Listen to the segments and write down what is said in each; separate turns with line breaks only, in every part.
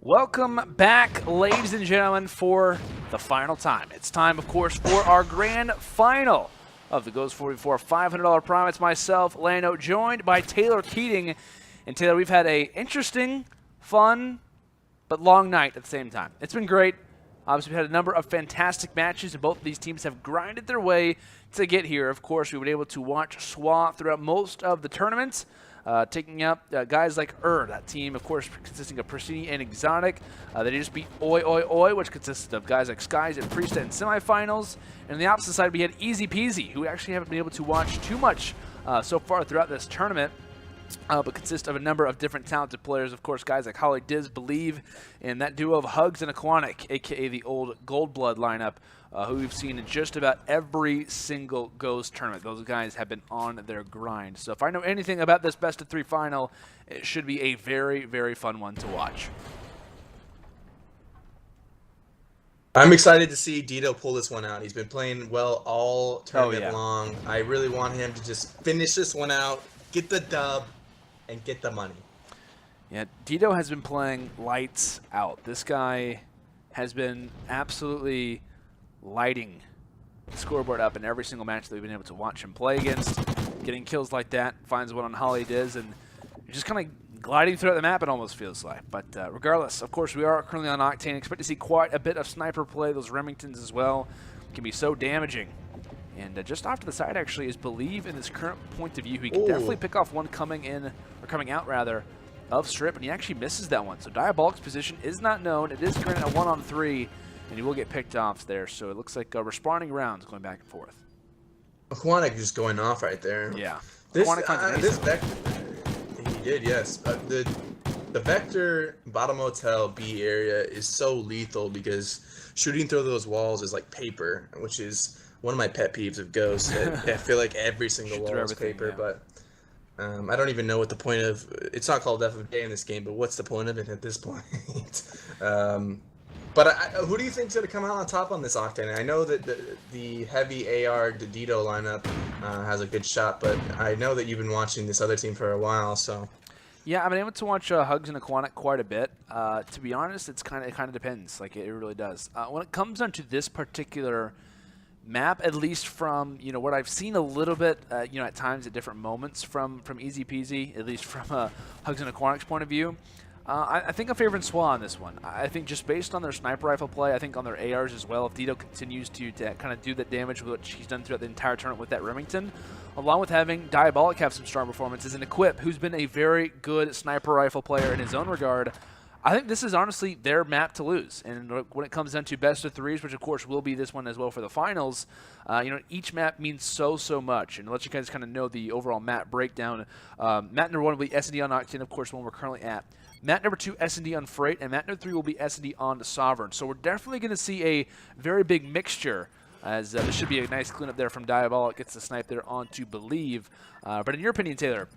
Welcome back, ladies and gentlemen, for the final time. It's time, of course, for our grand final of the Ghost 44 $500 Prime. It's myself, Lano, joined by Taylor Keating. And Taylor, we've had a interesting, fun, but long night at the same time. It's been great. Obviously, we've had a number of fantastic matches, and both of these teams have grinded their way to get here. Of course, we were able to watch Swua throughout most of the tournaments, taking out guys like that team, of course, consisting of Pristini and Exotic. They just beat Oi Oi Oi, which consisted of guys like Skies and Priest in semifinals. And on the opposite side, we had EzPz, who actually haven't been able to watch too much so far throughout this tournament. But consists of a number of different talented players. Of course, guys like Holly Diz, Believe, and that duo of Hugs and Aquanic, a.k.a. the old Gold Blood lineup, who we've seen in just about every single Ghost tournament. Those guys have been on their grind. So if I know anything about this best-of-3 final, it should be a very, very fun one to watch.
I'm excited to see Dito pull this one out. He's been playing well all tournament long. I really want him to just finish this one out, get the dub, and get the money.
Yeah, Dito has been playing lights out. This guy has been absolutely lighting the scoreboard up in every single match that we've been able to watch him play against. Getting kills like that, finds one on Holly Diz, and just kind of gliding throughout the map, it almost feels like. But regardless, of course, we are currently on Octane. Expect to see quite a bit of sniper play. Those Remingtons as well can be so damaging. And just off to the side, actually, is Believe in this current point of view. He can definitely pick off one coming in, or coming out, rather, of Strip, and he actually misses that one. So Diabolic's position is not known. It is currently a 1-on-3, and he will get picked off there. So it looks like respawning rounds going back and forth.
Aquanic just going off right there.
Yeah.
This Vector, he did, yes. The Vector bottom hotel B area is so lethal because shooting through those walls is like paper, which is one of my pet peeves of Ghost. I feel like every single wall is paper, but I don't even know what the point of. It's not called Death of Day in this game, but what's the point of it at this point? But who do you think's going to come out on top on this Octane? I know that the heavy AR Dito lineup has a good shot, but I know that you've been watching this other team for a while, so.
Yeah, I've been able to watch Hugs and Aquanic quite a bit. To be honest, it kind of depends. Like it really does. When it comes down to this particular map, at least from what I've seen a little bit, at times at different moments from EzPz, at least from Hugs and Aquanic's point of view, I think I'm favoring Swua on this one. I think just based on their sniper rifle play, I think on their ARs as well, if Dito continues to kind of do that damage which he's done throughout the entire tournament with that Remington, along with having Diabolic have some strong performances, and Equip, who's been a very good sniper rifle player in his own regard, I think this is honestly their map to lose. And when it comes down to best of threes, which of course will be this one as well for the finals, each map means so much. And to let you guys kind of know the overall map breakdown, map number 1 will be S&D on Octane, of course, the one we're currently at. Map number 2, S&D on Freight, and map number 3 will be S&D on Sovereign. So we're definitely going to see a very big mixture, as this should be a nice cleanup there from Diabolic. Gets the snipe there onto Believe. But in your opinion, Taylor,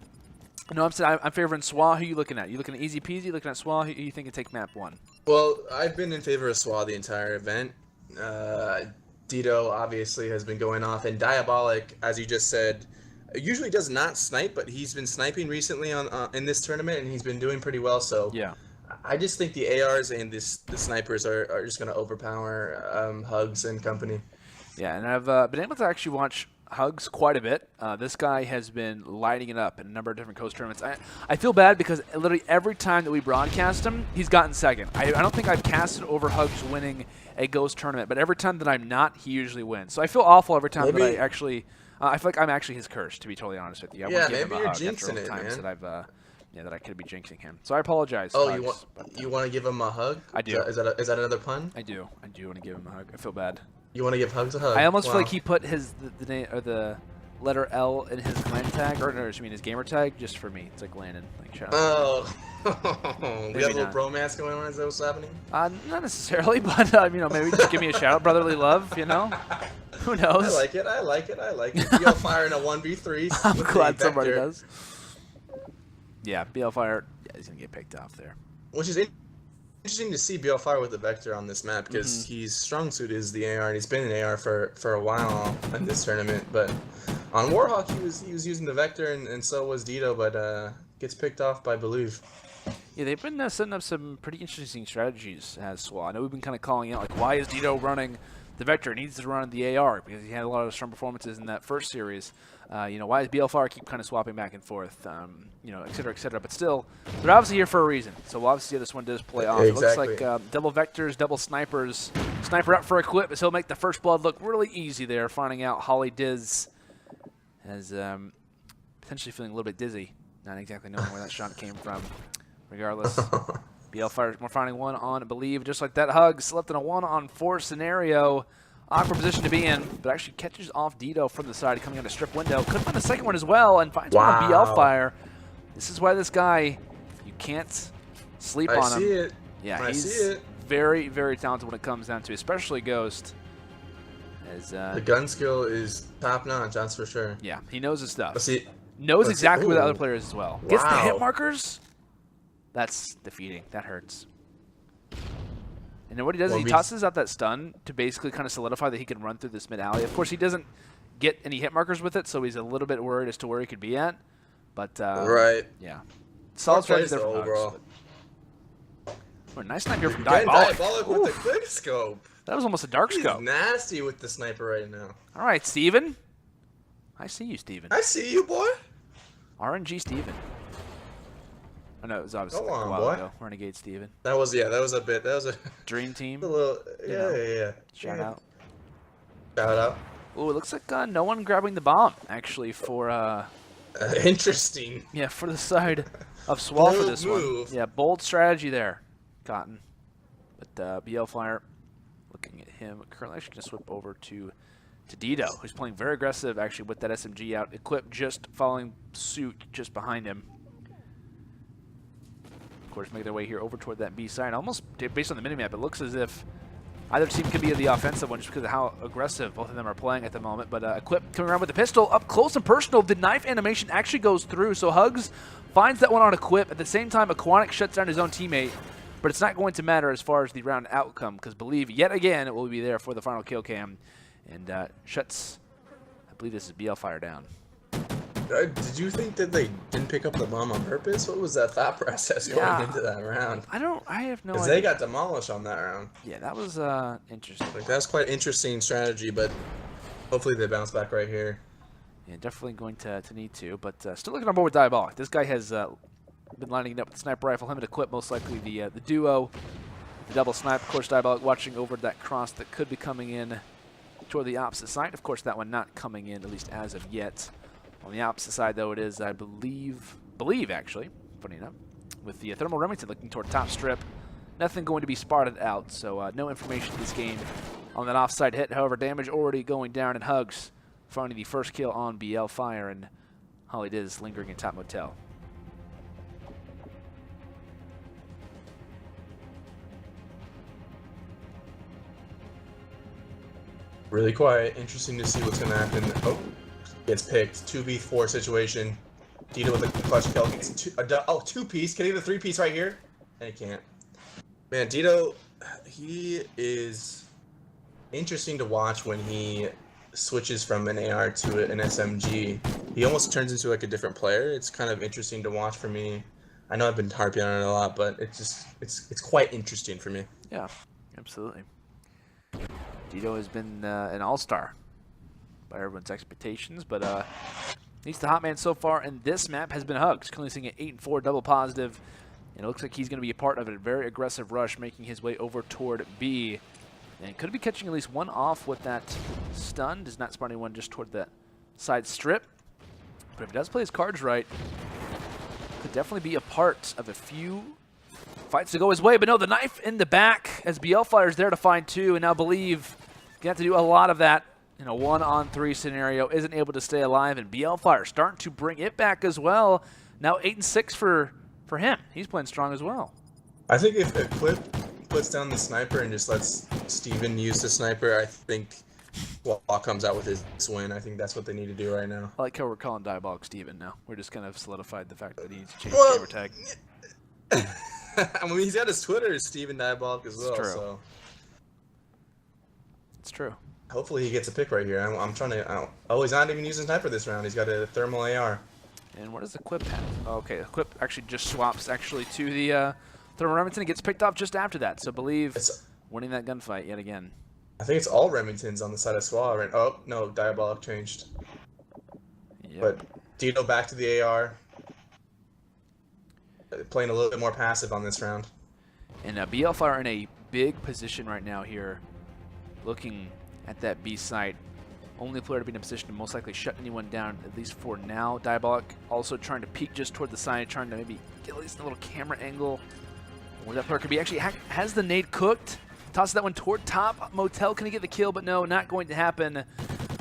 no, I'm favoring Swua. Who are you looking at? You looking at EzPz? You looking at Swua? Who you think can take map 1?
Well, I've been in favor of Swua the entire event. Dito obviously has been going off, and Diabolic, as you just said, usually does not snipe, but he's been sniping recently in this tournament, and he's been doing pretty well. So yeah, I just think the ARs and the snipers are just going to overpower Hugs and company. Yeah,
and I've been able to actually watch Hugs quite a bit. This guy has been lighting it up in a number of different Coast tournaments. I feel bad because literally every time that we broadcast him, he's gotten second. I don't think I've casted over Hugs winning a Ghost tournament, but every time that I'm not, he usually wins. So I feel awful every time that I actually. I feel like I'm actually his curse, to be totally honest with you.
Yeah, maybe you're jinxing it, man.
That I could be jinxing him. So I apologize.
Oh, Hugs, you want to give him a hug?
I do.
Is that another pun?
I do want to give him a hug. I feel bad.
You want to give Hugs a hug?
I almost feel like he put the name or the letter L in his clan tag, or no, I mean his gamer tag, just for me. It's like Landon. Like, shout out.
Oh. We have a little bromance going on. Is that what's happening?
Not necessarily, but maybe just give me a shout out, brotherly love. Who knows?
I like it. BL Fire in a 1v3.
I'm glad somebody does. Yeah, BL Fire. Yeah, he's gonna get picked off there.
Which is interesting to see BL Fire with the Vector on this map because he's strong suit is the AR, and he's been an AR for a while in this tournament. But on Warhawk, he was using the Vector, and so was Dito, but gets picked off by Believe.
Yeah, they've been setting up some pretty interesting strategies as Swua. I know we've been kind of calling out, like, why is Dito running the Vector? He needs to run the AR because he had a lot of strong performances in that first series. You know, why does BLFR keep kind of swapping back and forth, you know, et cetera, et cetera. But still, they're obviously here for a reason. So we'll obviously see how this one does play off.
Exactly.
It looks like double Vectors, double Snipers. Sniper up for Equip as he'll make the first blood look really easy there, finding out Holly Diz has potentially feeling a little bit dizzy, not exactly knowing where that shot came from. Regardless, BLFR, we're finding one on Believe, just like that. Hugs left in a 1-on-4 scenario. Awkward position to be in, but actually catches off Dito from the side, coming on a strip window. Could find a second one as well, and finds one on BLFire. This is why this guy, you can't sleep on him.
I see it.
Yeah,
he's
very, very talented when it comes down to, especially Ghost. As
the gun skill is top notch, that's for sure.
Yeah, he knows his stuff.
Let's see.
Knows exactly where the other player is as well. Gets the hit
Wow.
markers. That's defeating. That hurts. And then what he does is he tosses out that stun to basically kind of solidify that he can run through this mid alley. Of course, he doesn't get any hit markers with it, so he's a little bit worried as to where he could be at. But
right.
Yeah, solid strategy there from
overall.
Oh, nice snipe here from Diabolic.
Diabolic with the quick scope.
That was almost a dark scope.
He's nasty with the sniper right now.
All right, Steven. I see you, Steven.
I see you, boy.
RNG Steven. I know it was obviously
Go
like
on,
a while
boy.
ago. Renegade Steven.
That was a
Dream Team.
a little yeah.
Shout out.
Shout out.
Oh, it looks like no one grabbing the bomb actually for
interesting.
yeah, for the side of Swua for
Bold
this
move.
one. Yeah, bold strategy there, Cotton. But BLFire looking at him currently. Actually, gonna swip over to Dito, who's playing very aggressive actually with that SMG out. Equip just following suit just behind him. Of course, make their way here over toward that B side. Almost based on the minimap, it looks as if either team could be the offensive one just because of how aggressive both of them are playing at the moment. But Equip coming around with the pistol up close and personal. The knife animation actually goes through, so Hugs finds that one on Equip. At the same time, Aquatic shuts down his own teammate. But it's not going to matter as far as the round outcome because Believe, yet again, it will be there for the final kill cam. And shuts, I believe this is BLFire down.
Did you think that they didn't pick up the bomb on purpose? What was that thought process going into that round?
I have no idea.
Because they got demolished on that round.
Yeah, that was interesting.
Like, that's quite interesting strategy, but hopefully they bounce back right here.
Yeah, definitely going to need to, but still looking on board with Diabolic. This guy has been lining it up with the sniper rifle. Him and Equip, most likely the duo. The double snipe, of course, Diabolic watching over that cross that could be coming in toward the opposite side. Of course, that one not coming in, at least as of yet. On the opposite side, though, it is, I believe actually, funny enough, with the Thermal Remington looking toward top strip. Nothing going to be spotted out, so no information is gained on that offside hit. However, damage already going down, and Hugs finding the first kill on BLFire, and Holly Diz lingering in top motel.
Really quiet. Interesting to see what's going to happen. Oh, gets picked. 2v4 situation. Dito with a clutch kill. Gets two-piece. Can he get a three-piece right here? And he can't. Man, Dito, he is interesting to watch when he switches from an AR to an SMG. He almost turns into like a different player. It's kind of interesting to watch for me. I know I've been harping on it a lot, but it's quite interesting for me.
Yeah, absolutely. Dito has been an all-star by everyone's expectations, but at least the hot man so far in this map has been Hugs, currently sitting at 8-4 double positive, and it looks like he's going to be a part of a very aggressive rush, making his way over toward B, and could be catching at least one off with that stun. Does not spot anyone just toward that side strip, but if he does play his cards right, could definitely be a part of a few fights to go his way. But no, the knife in the back as BLFire is there to find two, and now Believe gonna have to do a lot of that in a 1-on-3 scenario. Isn't able to stay alive, and BLFire starting to bring it back as well. Now 8-6 for him. He's playing strong as well.
I think if Equip puts down the sniper and just lets Steven use the sniper, I think Swua comes out with his win. I think that's what they need to do right now.
I like how we're calling Diabolic Steven now. We're just kind of solidified the fact that he needs to change
Well,
gamer tag.
I mean, he's got his Twitter as Steven Diabolic as well.
true.
So
It's true.
hopefully he gets a pick right here. I'm trying to. Oh, he's not even using sniper this round. He's got a thermal AR.
And what does the Quip have? Oh, okay, the Quip actually just swaps actually to the Thermal Remington and gets picked off just after that. So Believe winning that gunfight yet again.
I think it's all Remingtons on the side of Swua right. Oh, no, Diabolic changed.
Yep.
But Dito back to the AR. Playing a little bit more passive on this round.
And BL Fire in a big position right now here, looking at that B site. Only player to be in a position to most likely shut anyone down, at least for now. Diabolic also trying to peek just toward the side, trying to maybe get at least a little camera angle where that player could be. Actually has the nade cooked. Tosses that one toward top. Motel, can he get the kill? But no, not going to happen.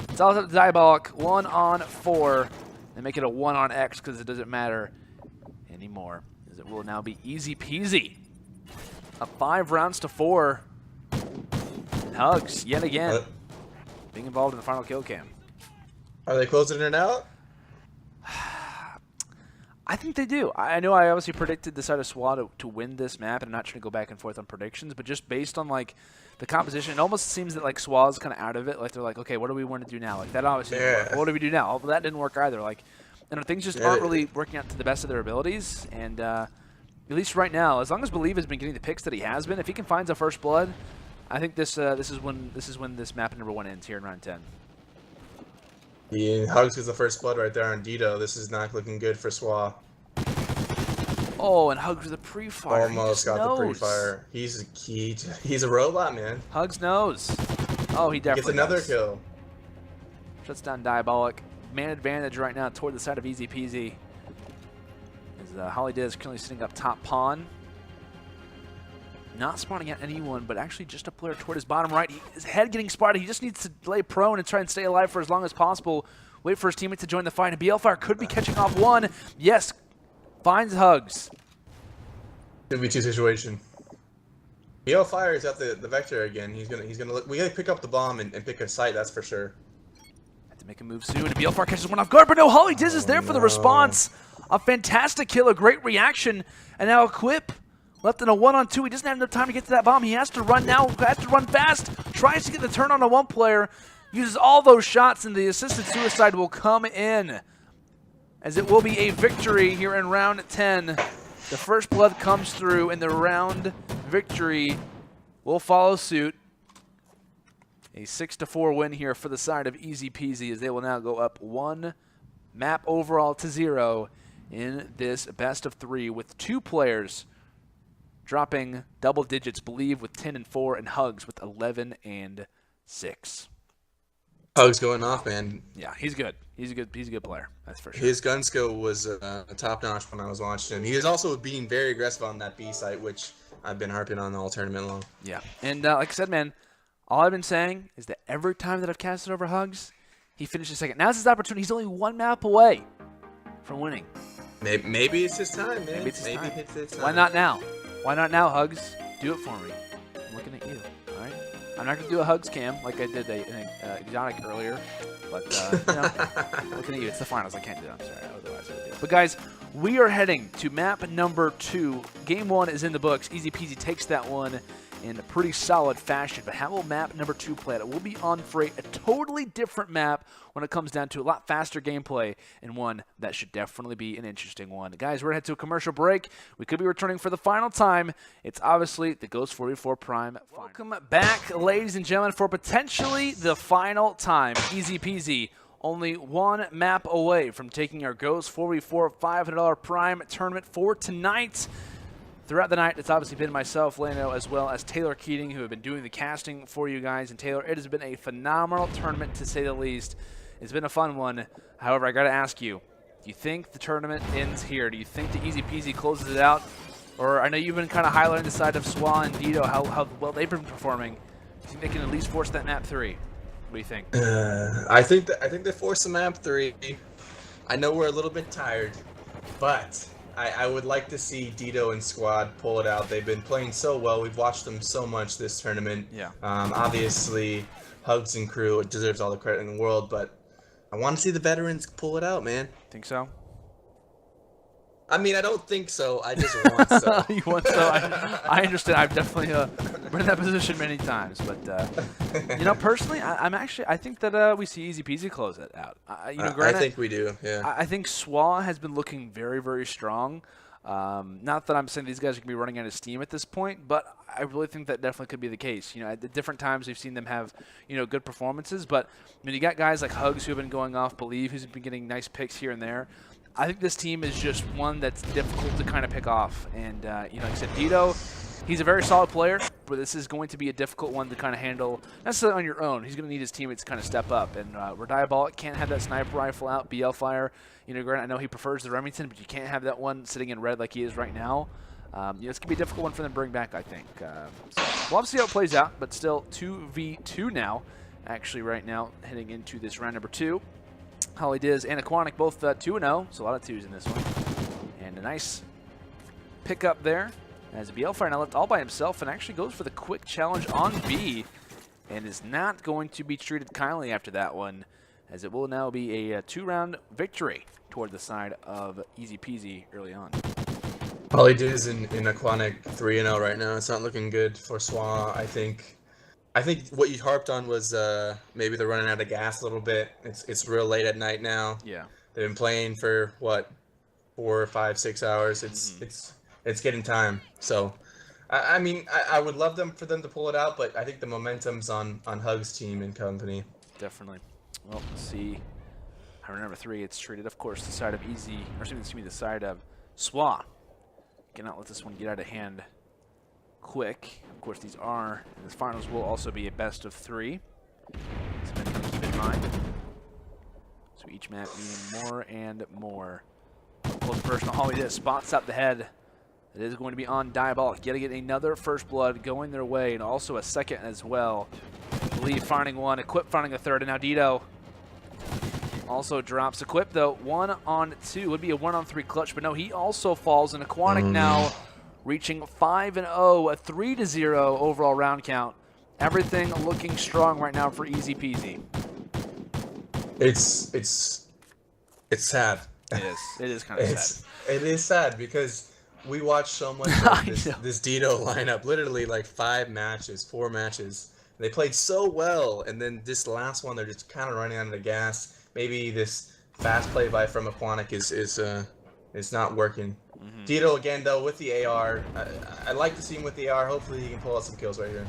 It's all up to Diabolic. 1 on 4. And make it a 1 on X because it doesn't matter anymore. As it will now be easy peasy. A 5 rounds to 4. And Hugs, yet again, being involved in the final kill cam.
Are they closing it out?
I think they do. I know I obviously predicted the side of Swua to win this map, and I'm not trying to go back and forth on predictions, but just based on like the composition, it almost seems that like Swa's kind of out of it. Like they're like, okay, what do we want to do now? Like that obviously didn't work. What do we do now? Well, that didn't work either. Like, and things just aren't really working out to the best of their abilities. And at least right now, as long as Believe has been getting the picks that he has been, if he can find a first blood, I think this is when this map number 1 ends here in round 10.
Yeah, Hugs is the first blood right there on Dito. This is not looking good for Swua.
Oh, and Hugs with a pre-fire.
Almost got the pre-fire. He's a robot, man.
Hugs knows. Oh, he definitely
gets another
does.
kill.
Shuts down Diabolic. Man advantage right now toward the side of EzPz. As Holiday is currently sitting up top pawn. Not spawning at anyone, but actually just a player toward his bottom right. His head getting spotted. He just needs to lay prone and try and stay alive for as long as possible. Wait for his teammate to join the fight. And BL Fire could be catching off one. Yes, finds Hugs.
Could be 2 situation. BL Fire is at the Vector again. He's gonna look. We gotta pick up the bomb and pick a site. That's for sure.
Have to make a move soon. And BL Fire catches one off guard, but no. Holly Diz is there for the response. A fantastic kill, a great reaction, and now a Quip. Left in a 1-on-2. He doesn't have enough time to get to that bomb. He has to run now. Has to run fast. Tries to get the turn on a 1 player. Uses all those shots, and the assisted suicide will come in. As it will be a victory here in round 10. The first blood comes through, and the round victory will follow suit. A 6-4 win here for the side of EzPz, as they will now go up 1 map overall to 0 in this best of 3 with 2 players dropping double digits, Believe with 10 and 4, and Hugs with 11 and 6.
Hugs going off, man.
Yeah, he's good. He's a good player. That's for sure.
His gun skill was top notch when I was watching him. He is also being very aggressive on that B site, which I've been harping on all tournament long.
Yeah, and like I said, man, all I've been saying is that every time that I've casted over Hugs, he finishes second. Now's his opportunity. He's only 1 map away from winning.
Maybe it's his time, man.
Maybe it's his time.
It's his time.
Why not now? Why not now, Hugs? Do it for me. I'm looking at you, all right? I'm not going to do a Hugs cam like I did an exotic earlier, but, you know, looking at you. It's the finals. I can't do it. I'm sorry. Otherwise I would do it. But, guys, we are heading to map number 2. Game 1 is in the books. EzPz takes that one in a pretty solid fashion. But how will map number 2 play out? It will be on Freight, a totally different map when it comes down to a lot faster gameplay, and one that should definitely be an interesting one. Guys, we're going to head to a commercial break. We could be returning for the final time. It's obviously the Ghost 44 Prime. Welcome back, ladies and gentlemen, for potentially the final time. EzPz, only 1 map away from taking our Ghost 44 $500 Prime tournament for tonight. Throughout the night, it's obviously been myself, Lano, as well as Taylor Keating, who have been doing the casting for you guys. And Taylor, it has been a phenomenal tournament, to say the least. It's been a fun one. However, I got to ask you, do you think the tournament ends here? Do you think the EzPz closes it out? Or I know you've been kind of highlighting the side of Swua and Dito, how well they've been performing. Do you think they can at least force that map 3? What do you think?
I think they force the map 3. I know we're a little bit tired, but I would like to see Dito and squad pull it out. They've been playing so well. We've watched them so much this tournament.
Yeah.
Obviously, Hugs and crew deserves all the credit in the world, but I want to see the veterans pull it out, man.
Think so?
I mean, I don't think so. I just want so.
You want so? I understand. I've definitely been in that position many times, but you know, personally, I think that we see EzPz close it out. You know, granted,
I think we do. Yeah.
I think Swua has been looking very, very strong. Not that I'm saying these guys are going to be running out of steam at this point, but I really think that definitely could be the case. You know, at the different times we've seen them have, you know, good performances, but I mean, you got guys like Hugs who have been going off, Believe who's been getting nice picks here and there. I think this team is just one that's difficult to kind of pick off. And, you know, like I said, Dito, he's a very solid player, but this is going to be a difficult one to kind of handle, not necessarily on your own. He's going to need his teammates to kind of step up. And where Diabolic can't have that sniper rifle out, BL fire. You know, granted, I know he prefers the Remington, but you can't have that one sitting in red like he is right now. You know, it's going to be a difficult one for them to bring back, I think. So we'll have to see how it plays out, but still 2v2 now, actually right now, heading into this round number 2. Holly Diz and Aquanic both 2-0, so a lot of 2s in this one. And a nice pickup there as BLFire now left all by himself and actually goes for the quick challenge on B and is not going to be treated kindly after that one, as it will now be a 2-round victory toward the side of EzPz early on.
All he did is in Aquanic 3-0 right now. It's not looking good for Swua. I think what you harped on was maybe they're running out of gas a little bit. It's real late at night now.
Yeah.
They've been playing for what, 4, 5, 6 hours. It's getting time. So, I mean, I would love for them to pull it out, but I think the momentum's on Hug's team and company.
Definitely. Well, let's see. Round number 3, it's treated, of course, the side of the side of Swua. Cannot let this one get out of hand quick. Of course, these finals will also be a best of 3. Something to keep in mind. So each map meaning more and more. Close personal. Holly Diz spots out the head. It is going to be on Diabolic. Yet again, another first blood going their way, and also a second as well. Believe finding one, Equip finding a third, and now Dito also drops Equip, though. 1-on-2 would be a 1-on-3 clutch, but no, he also falls, and Aquanic now reaching 5-0, a 3-0 overall round count. Everything looking strong right now for EzPz.
It's sad.
It is. It is kind of sad.
It is sad because we watched so much of this Dito lineup. Literally like 4 matches. They played so well, and then this last one they're just kind of running out of the gas. Maybe this fast play from Aquanic is not working. Dito again though with the AR. I'd like to see him with the AR. Hopefully he can pull out some kills right here.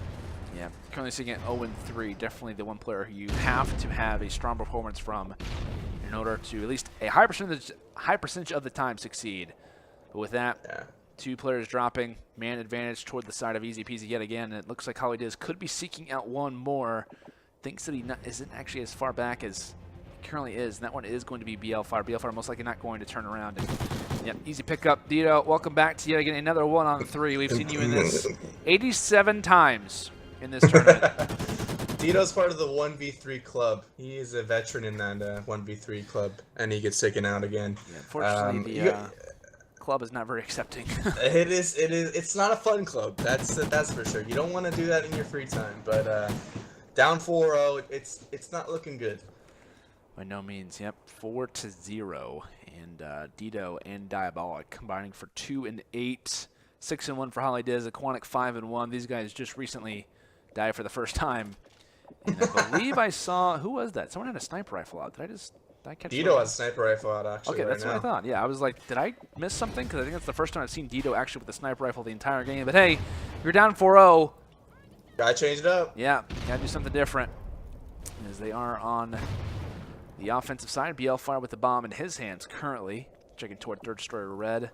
Yeah, currently sitting at 0-3. Definitely the one player who you have to have a strong performance from in order to at least a high percentage of the time succeed. But with that, 2 players dropping, man advantage toward the side of EzPz yet again. And it looks like Holly Diz could be seeking out one more. Thinks that he isn't actually as far back as he currently is, and that one is going to be BLFire. BLFire most likely not going to turn around. And, yep, easy pickup. Dito, welcome back to yet again another 1-on-3. We've seen you in this 87 times in this tournament.
Dito's part of the 1v3 club. He is a veteran in that 1v3 club, and he gets taken out again. Yeah,
unfortunately, the club is not very accepting.
It is. It's not a fun club. That's for sure. You don't want to do that in your free time. But down 4-0, it's not looking good.
By no means. Yep, 4-0, and Dito and Diabolic combining for 2-8, 6-1 for Holly Diz. Aquanic 5-1. These guys just recently died for the first time. And I believe I saw, who was that? Someone had a sniper rifle out. Did I catch
Dito has a sniper rifle out, actually.
Okay, that's what I thought. Yeah, I was like, did I miss something? Because I think that's the first time I've seen Dito actually with a sniper rifle the entire game. But hey, you're down 4-0.
Gotta change it up.
Yeah, gotta do something different. As they are on the offensive side, BLFire with the bomb in his hands currently. Checking toward third destroyer red.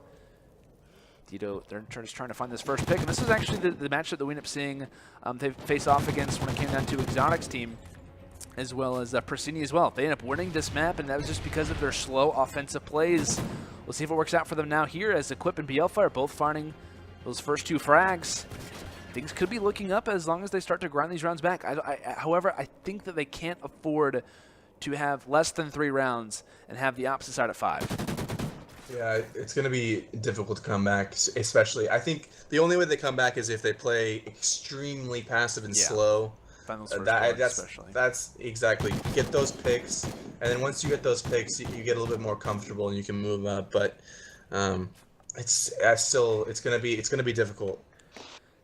Dito, they're just trying to find this first pick. And this is actually the matchup that we end up seeing they face off against when it came down to Exotic's team, as well as Persini as well. They end up winning this map, and that was just because of their slow offensive plays. We'll see if it works out for them now here, as Equip and BLFire both finding those first 2 frags. Things could be looking up as long as they start to grind these rounds back. However, I think that they can't afford to have less than 3 rounds and have the opposite side at 5.
Yeah, it's going to be difficult to come back, especially. I think the only way they come back is if they play extremely passive and slow. That's exactly. Get those picks, and then once you get those picks, you get a little bit more comfortable and you can move up. But It's gonna be difficult.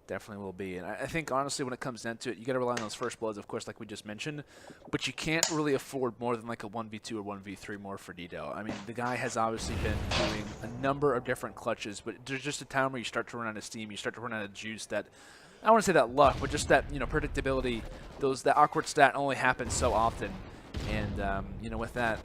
Definitely will be. And I think, honestly, when it comes down to it, you got to rely on those first bloods, of course, like we just mentioned. But you can't really afford more than like a 1v2 or 1v3 more for Dito. I mean, the guy has obviously been doing a number of different clutches, but there's just a time where you start to run out of steam, you start to run out of juice that, I don't want to say that luck, but just that, you know, predictability, that awkward stat only happens so often. And, you know, with that,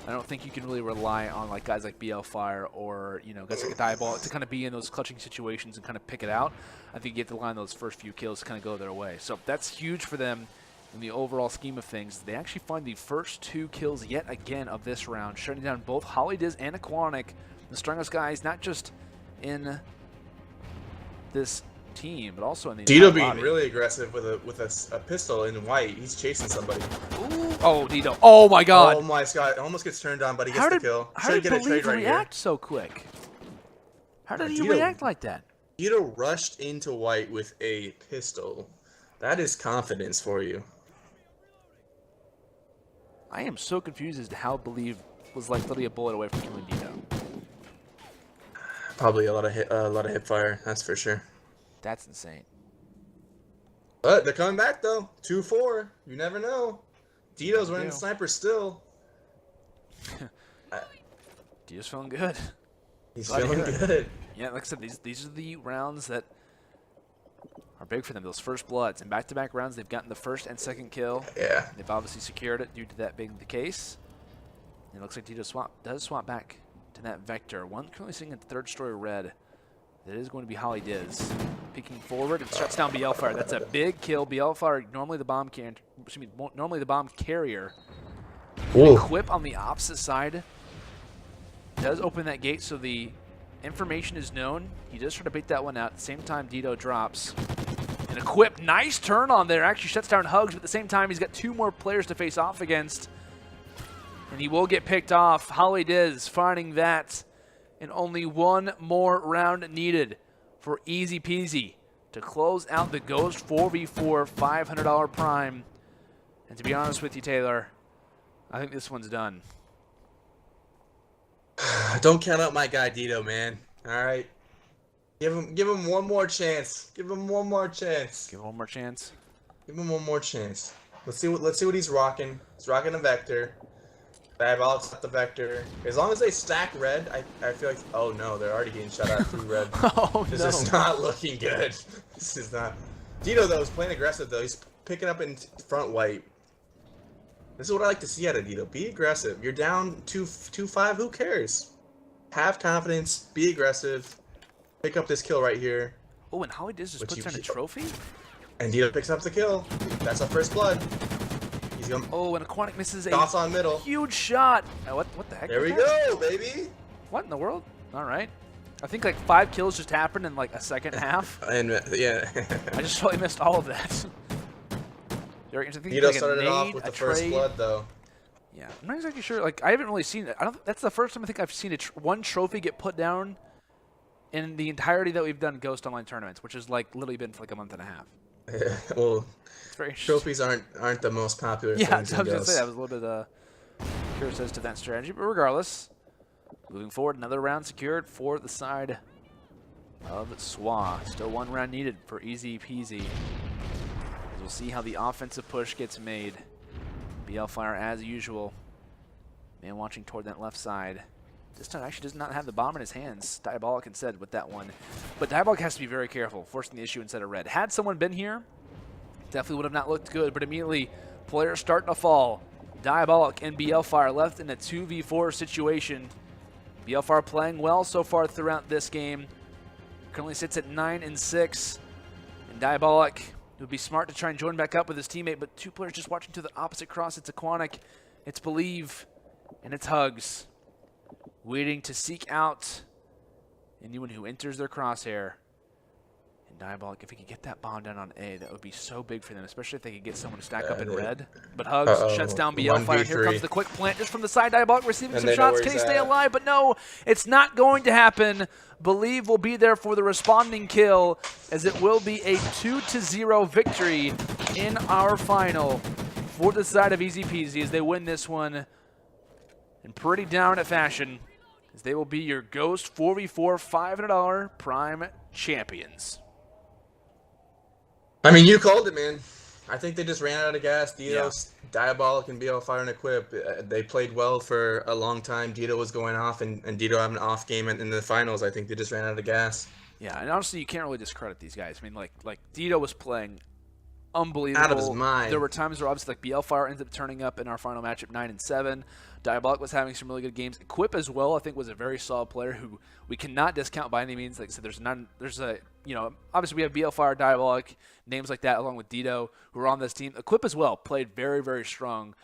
I don't think you can really rely on like guys like BL Fire or, you know, guys like a Diabolic to kind of be in those clutching situations and kind of pick it out. I think you have to rely on those first few kills to kind of go their way. So that's huge for them in the overall scheme of things. They actually find the first 2 kills yet again of this round, shutting down both Holidiz and Aquanic, the strongest guys, not just in this team, but also in the
Dito being
lobby.
really aggressive with a pistol in white. He's chasing somebody.
Ooh. Oh, Dito. Oh, my God.
Oh, my God. Almost gets turned on, but he gets the kill.
How did Believe react so quick? How did he react like that?
Dito rushed into white with a pistol. That is confidence for you.
I am so confused as to how Believe was like literally a bullet away from killing Dito.
Probably a lot of hip fire, that's for sure.
That's insane.
But they're coming back though. 2-4. You never know. Dito's winning the sniper still.
Dito's feeling good.
He's feeling good.
Yeah, like I said, these are the rounds that are big for them. Those first bloods and back-to-back rounds, they've gotten the first and second kill.
Yeah.
They've obviously secured it due to that being the case. And it looks like Dito does swap back to that vector. One currently sitting at the 3rd story red. That is going to be Holidiz. Peeking forward and shuts down BL Fire. That's a big kill. BL Fire, normally the bomb carrier. Equip on the opposite side does open that gate, so the information is known. He does try to bait that one out. At the same time, Dito drops. And Equip, nice turn on there. Actually shuts down Hugs, but at the same time, he's got 2 more players to face off against. And he will get picked off. Holidiz finding that. And only 1 more round needed for EzPz to close out the Ghost 4v4 $500 prime. And to be honest with you, Taylor, I think this one's done.
Don't count out my guy Dito, man. All right, give him one more chance. Give him one more chance.
Give him one more chance.
Give him one more chance. Let's see what he's rocking. He's rocking a vector. Diabolic's got the vector. As long as they stack red, I feel like, oh no, they're already getting shut out through red.
Oh,
this is not looking good. This is not. Dito though is playing aggressive though. He's picking up in front white. This is what I like to see out of Dito. Be aggressive. You're down 2-5. Who cares? Have confidence. Be aggressive. Pick up this kill right here.
Oh, and Holidiz just puts on a trophy?
And Dito picks up the kill. That's our first blood. He's going.
Oh, and Aquanic misses a
toss on middle.
Huge shot. What the heck?
There we go, baby.
What in the world? All right. I think like 5 kills just happened in like a second half.
And yeah.
I just totally missed all of that.
Dito started it off with the first blood, though.
Yeah, I'm not exactly sure. Like, I haven't really seen it. That's the first time I think I've seen one trophy get put down in the entirety that we've done Ghost Online tournaments, which has like literally been for like a month and a half.
Yeah, well, trophies aren't the most popular.
Yeah, I
things
was
in
gonna say that was a little bit curious as to that strategy, but regardless, moving forward, another round secured for the side of Swua. Still 1 round needed for EzPz. We'll see how the offensive push gets made. BL Fire, as usual, man watching toward that left side. This time actually does not have the bomb in his hands. Diabolic instead with that one. But Diabolic has to be very careful, forcing the issue instead of red. Had someone been here, definitely would have not looked good, but immediately players starting to fall. Diabolic and BL Fire left in a 2v4 situation. BL Fire playing well so far throughout this game. Currently sits at 9-6. And Diabolic, it would be smart to try and join back up with his teammate, but 2 players just watching to the opposite cross. It's Aquanic, it's Believe, and it's Hugs. Waiting to seek out anyone who enters their crosshair. And Diabolic, if he could get that bomb down on A, that would be so big for them, especially if they could get someone to stack up in red. But Hugs shuts down BL Fire. Here comes the quick plant just from the side. Diabolic receiving some shots. Can he stay alive? But no, it's not going to happen. Believe will be there for the responding kill, as it will be a 2-0 victory in our final for the side of EzPz as they win this one in pretty dominant fashion. as they will be your Ghost 4v4 $500 Prime champions.
I mean, you called it, man. I think they just ran out of gas. Dito's
Yeah.
Diabolic and BL Fire and Equip. They played well for a long time. Dito was going off, and Dito having an off game in the finals. I think they just ran out of gas.
Yeah, and honestly, you can't really discredit these guys. I mean, like Dito was playing unbelievable.
Out of his mind.
There were times where obviously like BL Fire ended up turning up in our final matchup 9-7. Diabolic was having some really good games. Equip as well, I think, was a very solid player who we cannot discount by any means. Like I said, obviously we have BL Fire, Diabolic, names like that, along with Dito, who are on this team. Equip as well played very, very strong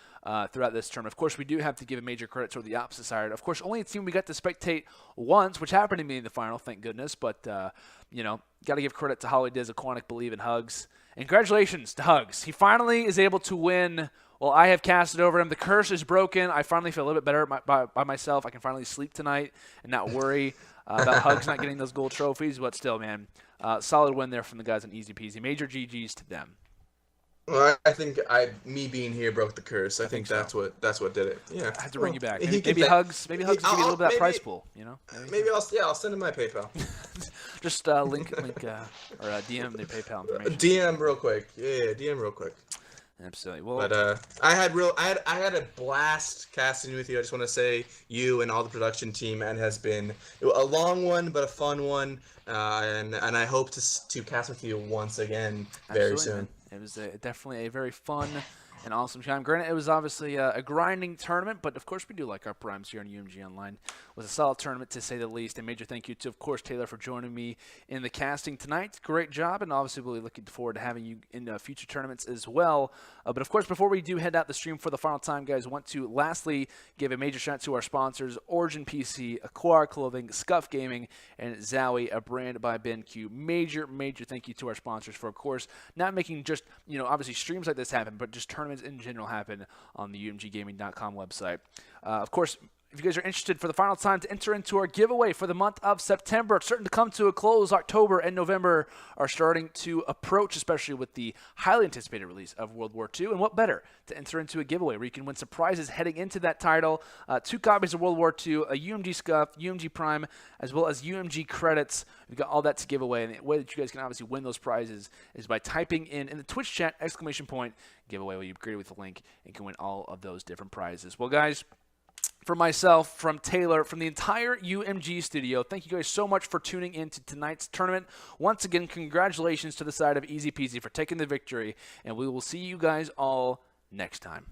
throughout this tournament. Of course, we do have to give a major credit toward the opposite side. Of course, only a team we got to spectate once, which happened to me in the final, thank goodness. But, got to give credit to Holly Diz, Aquanic, Believe, and Hugs. And congratulations to Hugs. He finally is able to win. Well, I have casted over him. The curse is broken. I finally feel a little bit better by myself. I can finally sleep tonight and not worry about Hugs not getting those gold trophies. But still, man, solid win there from the guys on EzPz. Major GGs to them.
Well, I think me being here broke the curse. I think that's
so.
what did it. Yeah,
I had to bring you back.
Maybe
Hugs will give you a little bit of that prize pool.
Maybe I'll send him my PayPal.
Just link or DM their PayPal information.
DM real quick. Yeah, DM real quick.
Absolutely. Well,
but I had a blast casting with you. I just want to say you and all the production team, man, has been a long one but a fun one, and I hope to cast with you once again very soon.
Man. It was definitely a very fun and awesome time. Granted, it was obviously a grinding tournament, but of course we do like our primes here on UMG Online. It was a solid tournament to say the least. A major thank you to, of course, Taylor for joining me in the casting tonight. Great job, and obviously really looking forward to having you in future tournaments as well. But of course, before we do head out the stream for the final time, guys, I want to lastly give a major shout out to our sponsors, Origin PC, Aquar Clothing, Scuff Gaming, and Zowie, a brand by BenQ. Major thank you to our sponsors for, of course, not making just, obviously streams like this happen, but just tournaments in general happen on the umggaming.com website. Of course, if you guys are interested for the final time to enter into our giveaway for the month of September, it's starting to come to a close. October and November are starting to approach, especially with the highly anticipated release of World War II. And what better to enter into a giveaway where you can win some prizes heading into that title, 2 copies of World War II, a UMG Scuff, UMG Prime, as well as UMG credits. We've got all that to give away. And the way that you guys can obviously win those prizes is by typing in the Twitch chat, !giveaway, where you agree with the link and can win all of those different prizes. Well, guys, for myself, from Taylor, from the entire UMG studio, thank you guys so much for tuning in to tonight's tournament. Once again, congratulations to the side of EzPz for taking the victory, and we will see you guys all next time.